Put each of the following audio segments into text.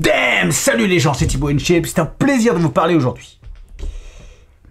Damn! Salut les gens, c'est Thibaut InShape, c'est un plaisir de vous parler aujourd'hui.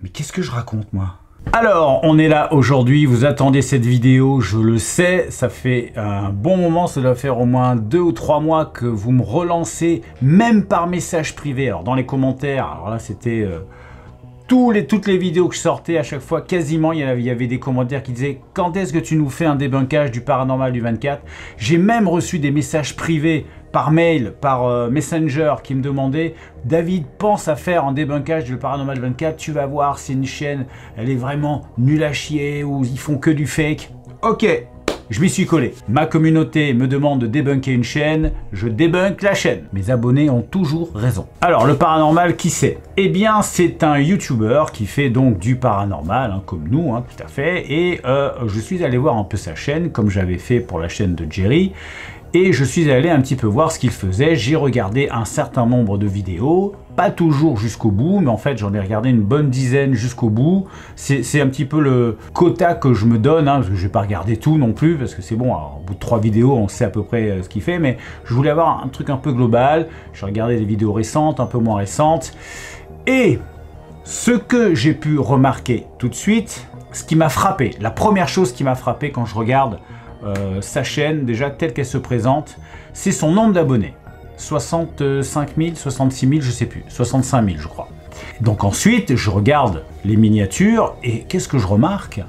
Mais qu'est-ce que je raconte moi? Alors, on est là aujourd'hui, vous attendez cette vidéo, je le sais, ça fait un bon moment, ça doit faire au moins 2 ou 3 mois que vous me relancez, même par message privé. Alors dans les commentaires, alors là c'était toutes les vidéos que je sortais, à chaque fois, quasiment, il y avait des commentaires qui disaient « Quand est-ce que tu nous fais un débunkage du paranormal du 24 ?» J'ai même reçu des messages privés par mail, par Messenger, qui me demandaient « David, pense à faire un débunkage du paranormal 24, tu vas voir, c'est une chaîne, elle est vraiment nulle à chier, ou ils font que du fake. » Ok, je m'y suis collé. Ma communauté me demande de débunker une chaîne, je débunk la chaîne. Mes abonnés ont toujours raison. Alors, le paranormal, qui c'est? Eh bien, c'est un YouTuber qui fait donc du paranormal, hein, comme nous, hein, tout à fait. Et je suis allé voir un peu sa chaîne, comme j'avais fait pour la chaîne de Jerry. Et je suis allé un petit peu voir ce qu'il faisait. J'ai regardé un certain nombre de vidéos, pas toujours jusqu'au bout, mais en fait j'en ai regardé une bonne dizaine jusqu'au bout. C'est un petit peu le quota que je me donne, hein, parce que je vais pas regarder tout non plus, parce que c'est bon, alors, au bout de 3 vidéos, on sait à peu près ce qu'il fait, mais je voulais avoir un truc un peu global. J'ai regardé des vidéos récentes, un peu moins récentes, et ce que j'ai pu remarquer tout de suite, ce qui m'a frappé, la première chose qui m'a frappé quand je regarde sa chaîne, déjà telle qu'elle se présente, c'est son nombre d'abonnés. 65 000, 66 000, je sais plus, 65 000 je crois. Donc ensuite, je regarde les miniatures et qu'est-ce que je remarque?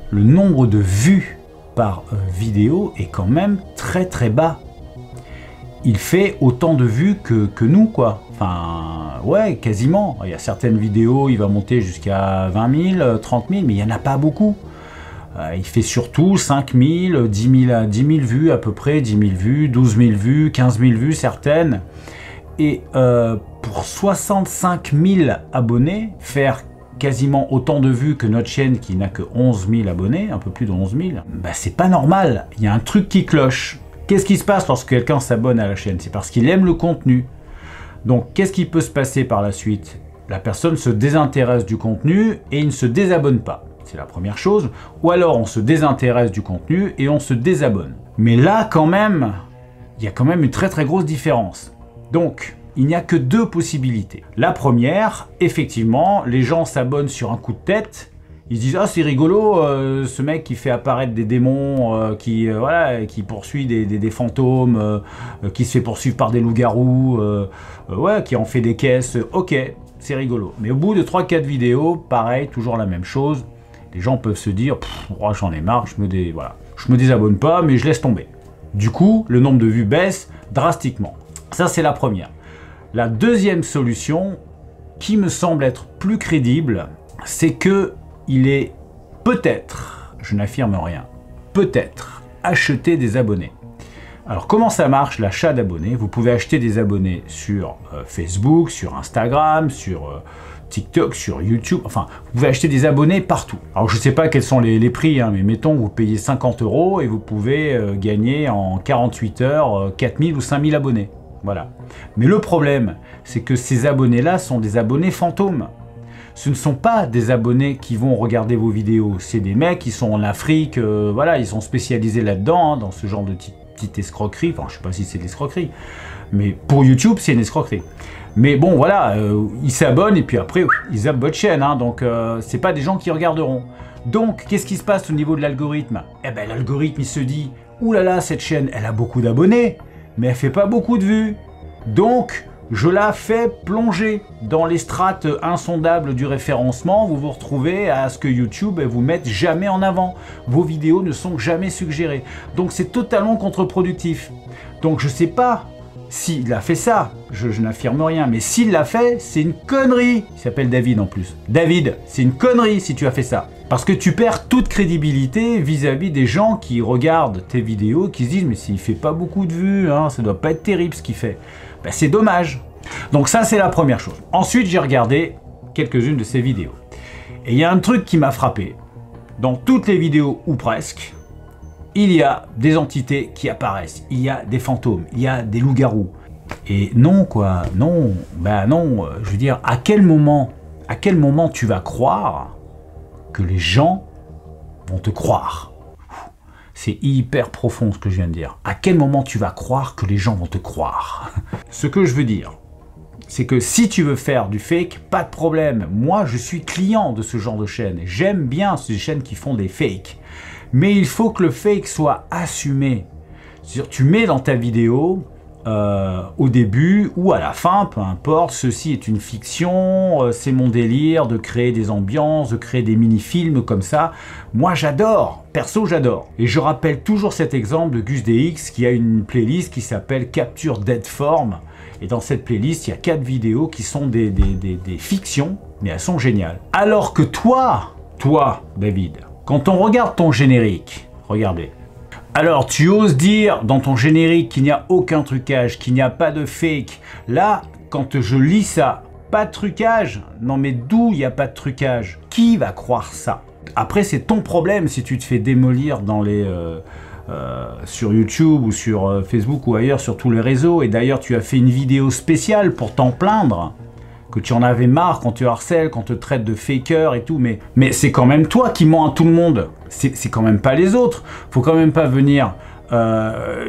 Le nombre de vues par vidéo est quand même très très bas. Il fait autant de vues que nous, quoi. Enfin, ouais, quasiment. Il y a certaines vidéos, il va monter jusqu'à 20 000, 30 000, mais il n'y en a pas beaucoup. Il fait surtout 5 000, 10 000 vues à peu près, 10 000 vues, 12 000 vues, 15 000 vues certaines. Et pour 65 000 abonnés, faire quasiment autant de vues que notre chaîne qui n'a que 11 000 abonnés, un peu plus de 11 000, bah c'est pas normal, il y a un truc qui cloche. Qu'est-ce qui se passe lorsque quelqu'un s'abonne à la chaîne? C'est parce qu'il aime le contenu. Donc qu'est-ce qui peut se passer par la suite? La personne se désintéresse du contenu et il ne se désabonne pas. C'est la première chose. Ou alors on se désintéresse du contenu et on se désabonne. Mais là quand même, il y a quand même une très très grosse différence. Donc il n'y a que 2 possibilités. La première, effectivement, les gens s'abonnent sur un coup de tête. Ils se disent « Ah, c'est rigolo, ce mec qui fait apparaître des démons, qui poursuit des fantômes, qui se fait poursuivre par des loups-garous, ouais, qui en fait des caisses, ok, c'est rigolo. » Mais au bout de 3-4 vidéos, pareil, toujours la même chose. Les gens peuvent se dire oh, « J'en ai marre, je me désabonne pas, mais je laisse tomber. » Du coup, le nombre de vues baisse drastiquement. Ça, c'est la première. La deuxième solution, qui me semble être plus crédible, c'est que il est peut-être, je n'affirme rien, peut-être acheter des abonnés. Alors comment ça marche l'achat d'abonnés? Vous pouvez acheter des abonnés sur Facebook, sur Instagram, sur TikTok, sur YouTube, enfin vous pouvez acheter des abonnés partout. Alors je ne sais pas quels sont les prix, hein, mais mettons vous payez 50 € et vous pouvez gagner en 48 heures 4000 ou 5000 abonnés. Voilà. Mais le problème, c'est que ces abonnés-là sont des abonnés fantômes. Ce ne sont pas des abonnés qui vont regarder vos vidéos, c'est des mecs qui sont en Afrique, voilà, ils sont spécialisés là-dedans, hein, dans ce genre de petite escroquerie, enfin je sais pas si c'est de l'escroquerie, mais pour YouTube c'est une escroquerie. Mais bon voilà, ils s'abonnent et puis après ils zappent votre chaîne, hein, donc c'est pas des gens qui regarderont. Donc qu'est-ce qui se passe au niveau de l'algorithme? Eh ben l'algorithme il se dit, oulala cette chaîne elle a beaucoup d'abonnés, mais elle fait pas beaucoup de vues, donc je la fais plonger dans les strates insondables du référencement. Vous vous retrouvez à ce que YouTube vous mette jamais en avant. Vos vidéos ne sont jamais suggérées. Donc c'est totalement contre-productif. Donc je sais pas s'il a fait ça, je n'affirme rien, mais s'il l'a fait, c'est une connerie. Il s'appelle David en plus. David, c'est une connerie si tu as fait ça. Parce que tu perds toute crédibilité vis-à-vis des gens qui regardent tes vidéos, qui se disent mais s'il fait pas beaucoup de vues, hein, ça doit pas être terrible ce qu'il fait. Ben, c'est dommage. Donc ça c'est la première chose. Ensuite j'ai regardé quelques-unes de ces vidéos. Et il y a un truc qui m'a frappé. Dans toutes les vidéos, ou presque, il y a des entités qui apparaissent. Il y a des fantômes, il y a des loups-garous. Et non quoi, non, ben non, je veux dire, à quel moment tu vas croire que les gens vont te croire? C'est hyper profond ce que je viens de dire. À quel moment tu vas croire que les gens vont te croire? Ce que je veux dire, c'est que si tu veux faire du fake, pas de problème. Moi, je suis client de ce genre de chaîne. J'aime bien ces chaînes qui font des fakes. Mais il faut que le fake soit assumé. C'est-à-dire, tu mets dans ta vidéo, au début ou à la fin, peu importe, ceci est une fiction, c'est mon délire de créer des ambiances, de créer des mini-films comme ça. Moi j'adore, perso j'adore. Et je rappelle toujours cet exemple de GusDX qui a une playlist qui s'appelle Capture Dead Form. Et dans cette playlist, il y a 4 vidéos qui sont des fictions, mais elles sont géniales. Alors que toi, David, quand on regarde ton générique, regardez. Alors, tu oses dire dans ton générique qu'il n'y a aucun trucage, qu'il n'y a pas de fake. Là, quand je lis ça, pas de trucage. Non mais d'où il n'y a pas de trucage? Qui va croire ça? Après, c'est ton problème si tu te fais démolir dans les... sur YouTube ou sur Facebook ou ailleurs, sur tous les réseaux. Et d'ailleurs, tu as fait une vidéo spéciale pour t'en plaindre. Que tu en avais marre quand tu harcèles, quand on te traite de faker et tout, mais c'est quand même toi qui mens à tout le monde. C'est quand même pas les autres. Faut quand même pas venir... tu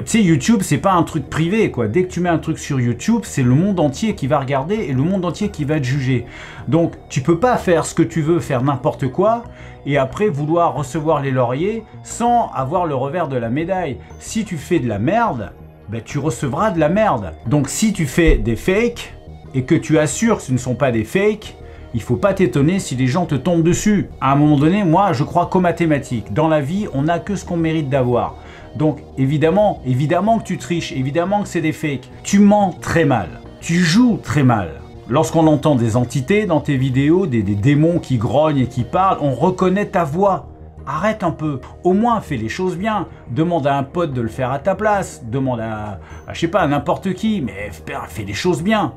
sais, YouTube, c'est pas un truc privé, quoi. Dès que tu mets un truc sur YouTube, c'est le monde entier qui va regarder et le monde entier qui va te juger. Donc, tu peux pas faire ce que tu veux, faire n'importe quoi, et après vouloir recevoir les lauriers sans avoir le revers de la médaille. Si tu fais de la merde, ben, tu recevras de la merde. Donc, si tu fais des fakes, et que tu assures que ce ne sont pas des fakes, il faut pas t'étonner si les gens te tombent dessus. À un moment donné, moi, je crois qu'aux mathématiques. Dans la vie, on n'a que ce qu'on mérite d'avoir. Donc, évidemment que tu triches, évidemment que c'est des fakes. Tu mens très mal. Tu joues très mal. Lorsqu'on entend des entités dans tes vidéos, des démons qui grognent et qui parlent, on reconnaît ta voix. Arrête un peu, au moins fais les choses bien, demande à un pote de le faire à ta place, demande à je sais pas, à n'importe qui, mais fais les choses bien.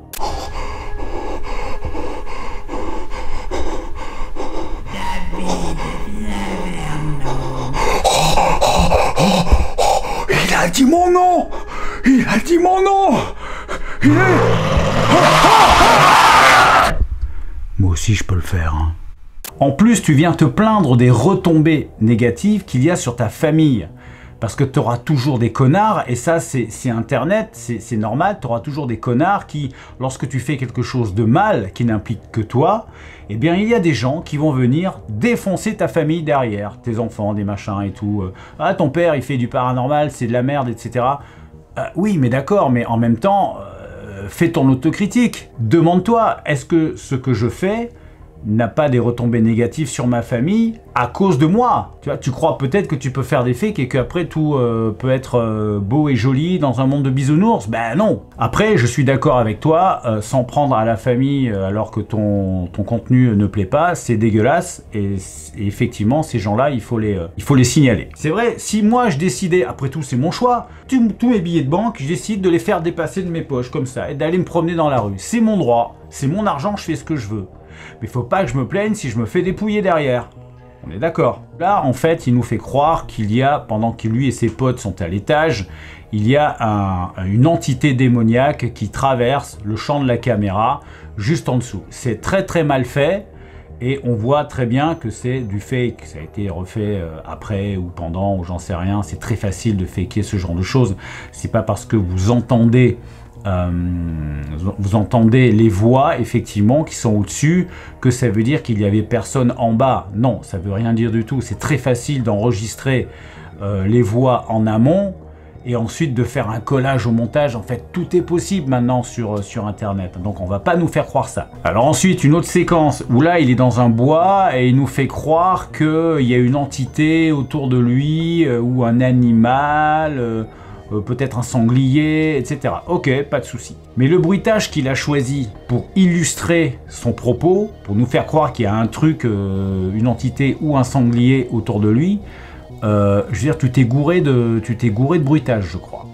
Il a dit mon nom! Il a dit mon nom! Il est... Moi aussi je peux le faire, hein. En plus, tu viens te plaindre des retombées négatives qu'il y a sur ta famille. Parce que tu auras toujours des connards, et ça c'est Internet, c'est normal, tu auras toujours des connards qui, lorsque tu fais quelque chose de mal, qui n'implique que toi, eh bien il y a des gens qui vont venir défoncer ta famille derrière, tes enfants, des machins et tout. Ah, ton père il fait du paranormal, c'est de la merde, etc. Oui, mais d'accord, mais en même temps, fais ton autocritique. Demande-toi, est-ce que ce que je fais n'a pas des retombées négatives sur ma famille à cause de moi? Tu vois, tu crois peut-être que tu peux faire des fakes et qu'après tout peut être beau et joli dans un monde de bisounours? Ben non. Après, je suis d'accord avec toi, s'en prendre à la famille alors que ton contenu ne plaît pas, c'est dégueulasse, et effectivement, ces gens-là, il faut les signaler. C'est vrai, si moi je décidais, après tout c'est mon choix, tous mes billets de banque, je décide de les faire dépasser de mes poches comme ça et d'aller me promener dans la rue. C'est mon droit, c'est mon argent, je fais ce que je veux. Mais faut pas que je me plaigne si je me fais dépouiller derrière. On est d'accord. Là, en fait, il nous fait croire qu'il y a, pendant que lui et ses potes sont à l'étage, il y a une entité démoniaque qui traverse le champ de la caméra juste en dessous. C'est très très mal fait et on voit très bien que c'est du fake. Ça a été refait après ou pendant ou j'en sais rien. C'est très facile de faker ce genre de choses. C'est pas parce que vous entendez les voix effectivement qui sont au-dessus que ça veut dire qu'il y avait personne en bas. Non, ça veut rien dire du tout. C'est très facile d'enregistrer les voix en amont et ensuite de faire un collage au montage. En fait, tout est possible maintenant sur Internet. Donc on va pas nous faire croire ça. Alors ensuite, une autre séquence où là, il est dans un bois et il nous fait croire qu'il y a une entité autour de lui ou un animal... peut-être un sanglier, etc. Ok, pas de souci. Mais le bruitage qu'il a choisi pour illustrer son propos, pour nous faire croire qu'il y a un truc, une entité ou un sanglier autour de lui, je veux dire, tu t'es gouré de bruitage, je crois.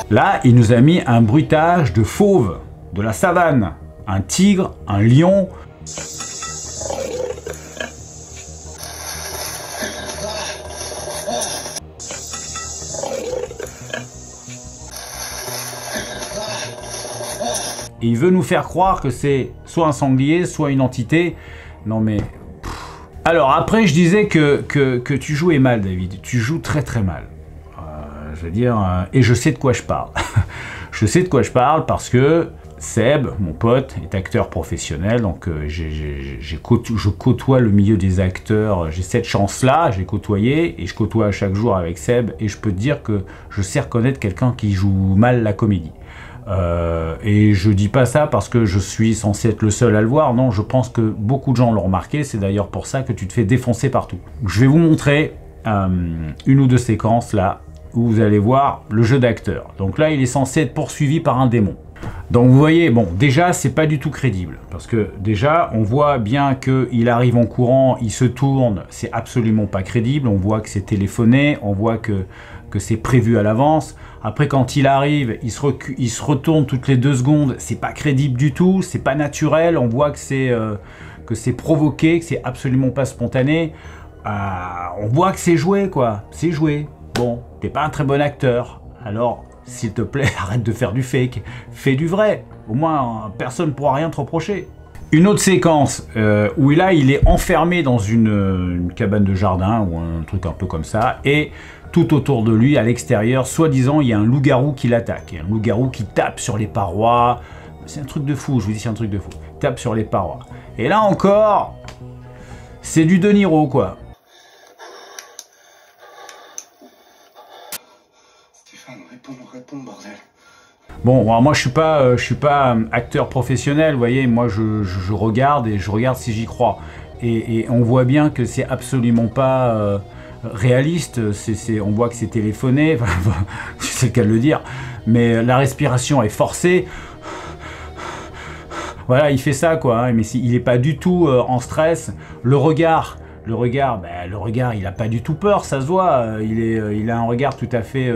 Là, il nous a mis un bruitage de fauve, de la savane, un tigre, un lion. Et il veut nous faire croire que c'est soit un sanglier, soit une entité. Non mais... Alors après, je disais que tu jouais mal, David. Tu joues très très mal. Je veux dire, et je sais de quoi je parle. Je sais de quoi je parle parce que Seb, mon pote, est acteur professionnel, donc je côtoie le milieu des acteurs. J'ai cette chance-là, j'ai côtoyé, et je côtoie chaque jour avec Seb, et je peux te dire que je sais reconnaître quelqu'un qui joue mal la comédie. Et je dis pas ça parce que je suis censé être le seul à le voir, non, je pense que beaucoup de gens l'ont remarqué, c'est d'ailleurs pour ça que tu te fais défoncer partout. Je vais vous montrer une ou deux séquences là, où vous allez voir le jeu d'acteur. Donc là, il est censé être poursuivi par un démon. Donc vous voyez, bon, déjà, c'est pas du tout crédible. Parce que déjà, on voit bien qu'il arrive en courant, il se tourne, c'est absolument pas crédible. On voit que c'est téléphoné, on voit que c'est prévu à l'avance. Après, quand il arrive, il se retourne toutes les 2 secondes, c'est pas crédible du tout, c'est pas naturel, on voit que c'est provoqué, que c'est absolument pas spontané. On voit que c'est joué, quoi, c'est joué. Bon, t'es pas un très bon acteur, alors s'il te plaît, arrête de faire du fake, fais du vrai, au moins personne ne pourra rien te reprocher. Une autre séquence où là il est enfermé dans une cabane de jardin ou un truc un peu comme ça, et tout autour de lui, à l'extérieur, soi-disant, il y a un loup-garou qui l'attaque, un loup-garou qui tape sur les parois, c'est un truc de fou, je vous dis c'est un truc de fou, il tape sur les parois. Et là encore, c'est du De Niro quoi. Réponds, bordel. Bon, alors moi je suis pas acteur professionnel, vous voyez, moi je regarde et je regarde si j'y crois. Et on voit bien que c'est absolument pas réaliste, on voit que c'est téléphoné, c'est le cas de le dire, mais la respiration est forcée. Voilà, il fait ça quoi, hein, mais il est pas du tout en stress. Le regard, il a pas du tout peur, ça se voit. Il a un regard tout à fait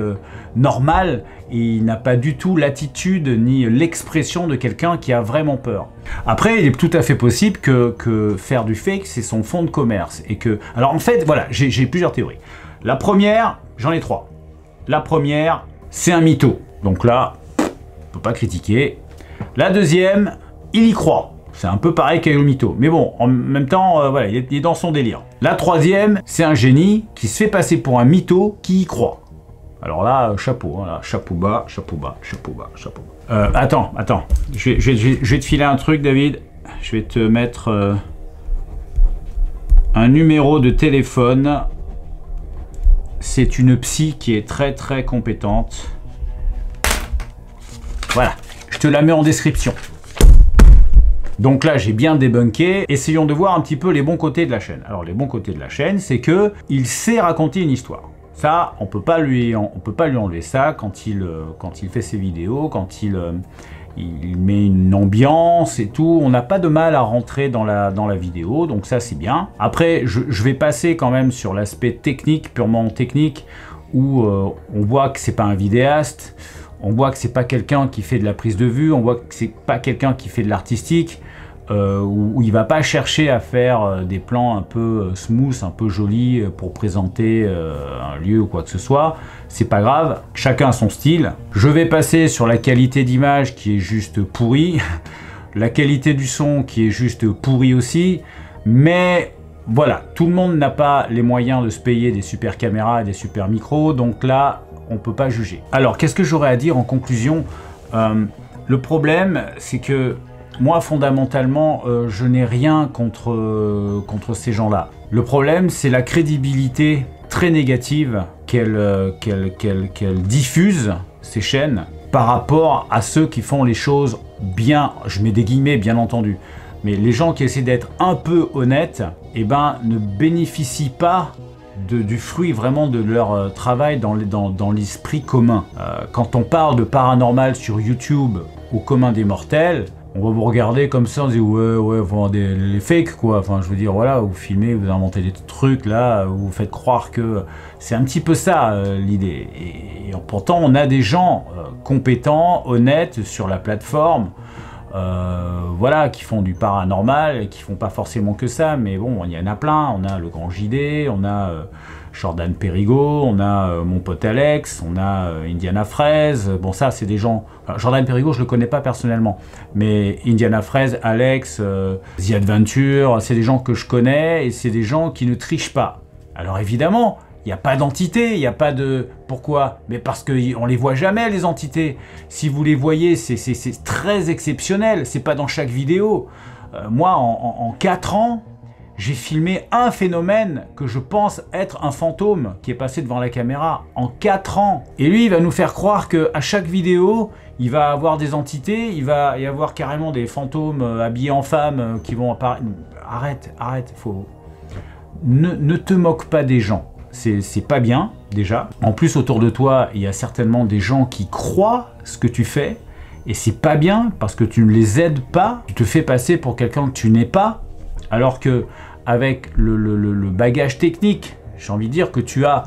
normal. Et il n'a pas du tout l'attitude ni l'expression de quelqu'un qui a vraiment peur. Après, il est tout à fait possible que faire du fake, c'est son fond de commerce. Et que, alors en fait, voilà, j'ai plusieurs théories. La première, j'en ai 3. La première, c'est un mytho. Donc là, on peut pas critiquer. La deuxième, il y croit. C'est un peu pareil qu'avec le mytho. Mais bon, en même temps, voilà, il est dans son délire. La troisième, c'est un génie qui se fait passer pour un mytho qui y croit. Alors là, chapeau, hein, là, chapeau bas, chapeau bas, chapeau bas, chapeau bas. Attends. Je vais te filer un truc, David. Je vais te mettre un numéro de téléphone. C'est une psy qui est très très compétente. Voilà, je te la mets en description. Donc là, j'ai bien débunké. Essayons de voir un petit peu les bons côtés de la chaîne. Alors, les bons côtés de la chaîne, c'est que il sait raconter une histoire. Ça, on peut pas lui enlever ça quand il fait ses vidéos, quand il met une ambiance et tout. On n'a pas de mal à rentrer dans la vidéo, donc ça, c'est bien. Après, je vais passer quand même sur l'aspect technique, purement technique, où on voit que c'est pas un vidéaste, on voit que c'est pas quelqu'un qui fait de la prise de vue, on voit que c'est pas quelqu'un qui fait de l'artistique, où il va pas chercher à faire des plans un peu smooth, un peu jolis pour présenter un lieu ou quoi que ce soit. C'est pas grave, chacun a son style. Je vais passer sur la qualité d'image qui est juste pourrie, la qualité du son qui est juste pourrie aussi, mais voilà, tout le monde n'a pas les moyens de se payer des super caméras et des super micros, donc là, on peut pas juger. Alors, qu'est-ce que j'aurais à dire en conclusion? Le problème, c'est que moi, fondamentalement, je n'ai rien contre ces gens-là. Le problème, c'est la crédibilité très négative qu'elle diffuse, ces chaînes, par rapport à ceux qui font les choses bien, je mets des guillemets, bien entendu, mais les gens qui essaient d'être un peu honnêtes, eh ben, ne bénéficient pas du fruit vraiment de leur travail dans l'esprit commun. Quand on parle de paranormal sur YouTube au commun des mortels, on va vous regarder comme ça, on dit ouais, vous les fakes quoi, enfin je veux dire voilà, vous filmez, vous inventez des trucs là, vous faites croire que c'est un petit peu ça l'idée. Et pourtant on a des gens compétents, honnêtes sur la plateforme, voilà, qui font du paranormal, et qui font pas forcément que ça, mais bon, il y en a plein. On a le Grand JD, on a, Jordan Perigo, on a mon pote Alex, on a Indiana Fraise. Bon, ça, c'est des gens... Enfin, Jordan Perigo, je le connais pas personnellement. Mais Indiana Fraise, Alex, The Adventure, c'est des gens que je connais et c'est des gens qui ne trichent pas. Alors évidemment, il n'y a pas d'entité, il n'y a pas de... Pourquoi? Mais parce qu'on les voit jamais, les entités. Si vous les voyez, c'est très exceptionnel. C'est pas dans chaque vidéo. Moi, en 4 ans... j'ai filmé un phénomène que je pense être un fantôme qui est passé devant la caméra en 4 ans. Et lui, il va nous faire croire qu'à chaque vidéo, il va avoir des entités, il va y avoir carrément des fantômes habillés en femme qui vont apparaître. Arrête, faut... Ne te moque pas des gens. C'est pas bien, déjà. En plus, autour de toi, il y a certainement des gens qui croient ce que tu fais. Et c'est pas bien parce que tu ne les aides pas. Tu te fais passer pour quelqu'un que tu n'es pas. Alors que avec le bagage technique, j'ai envie de dire que tu as,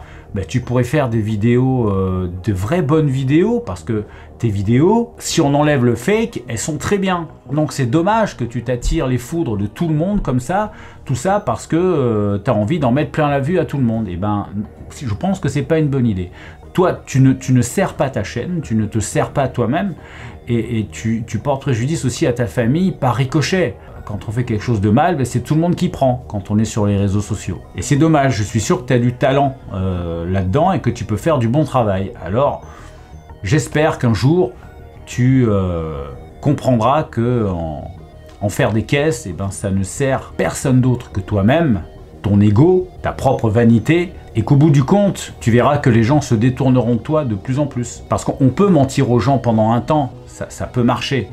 tu pourrais faire des vidéos, de vraies bonnes vidéos, parce que tes vidéos, si on enlève le fake, elles sont très bien. Donc c'est dommage que tu t'attires les foudres de tout le monde comme ça, tout ça parce que tu as envie d'en mettre plein la vue à tout le monde. Et ben, je pense que c'est pas une bonne idée. Toi, tu ne sers pas ta chaîne, tu ne te sers pas toi-même, et tu portes préjudice aussi à ta famille par ricochet. Quand on fait quelque chose de mal, c'est tout le monde qui prend quand on est sur les réseaux sociaux. Et c'est dommage, je suis sûr que tu as du talent là-dedans et que tu peux faire du bon travail. Alors, j'espère qu'un jour, tu comprendras que en faire des caisses, ça ne sert personne d'autre que toi-même, ton ego, ta propre vanité, et qu'au bout du compte, tu verras que les gens se détourneront de toi de plus en plus. Parce qu'on peut mentir aux gens pendant un temps, ça peut marcher,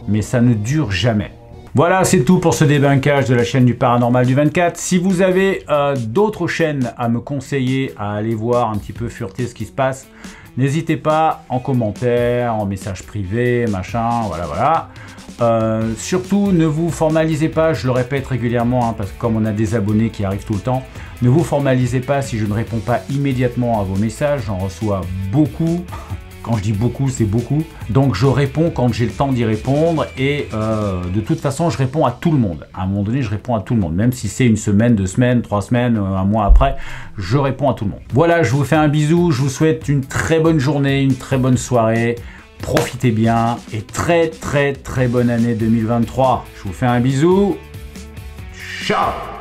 mais ça ne dure jamais. Voilà, c'est tout pour ce débunkage de la chaîne du Paranormal du 24. Si vous avez d'autres chaînes à me conseiller, à aller voir un petit peu fureter ce qui se passe, n'hésitez pas en commentaire, en message privé, machin, voilà. Surtout, ne vous formalisez pas, je le répète régulièrement, parce que comme on a des abonnés qui arrivent tout le temps, ne vous formalisez pas si je ne réponds pas immédiatement à vos messages, j'en reçois beaucoup. Quand je dis beaucoup, c'est beaucoup. Donc je réponds quand j'ai le temps d'y répondre et de toute façon, je réponds à tout le monde. À un moment donné, je réponds à tout le monde. Même si c'est une semaine, 2 semaines, 3 semaines, un mois après, je réponds à tout le monde. Voilà, je vous fais un bisou. Je vous souhaite une très bonne journée, une très bonne soirée. Profitez bien et très bonne année 2023. Je vous fais un bisou. Ciao!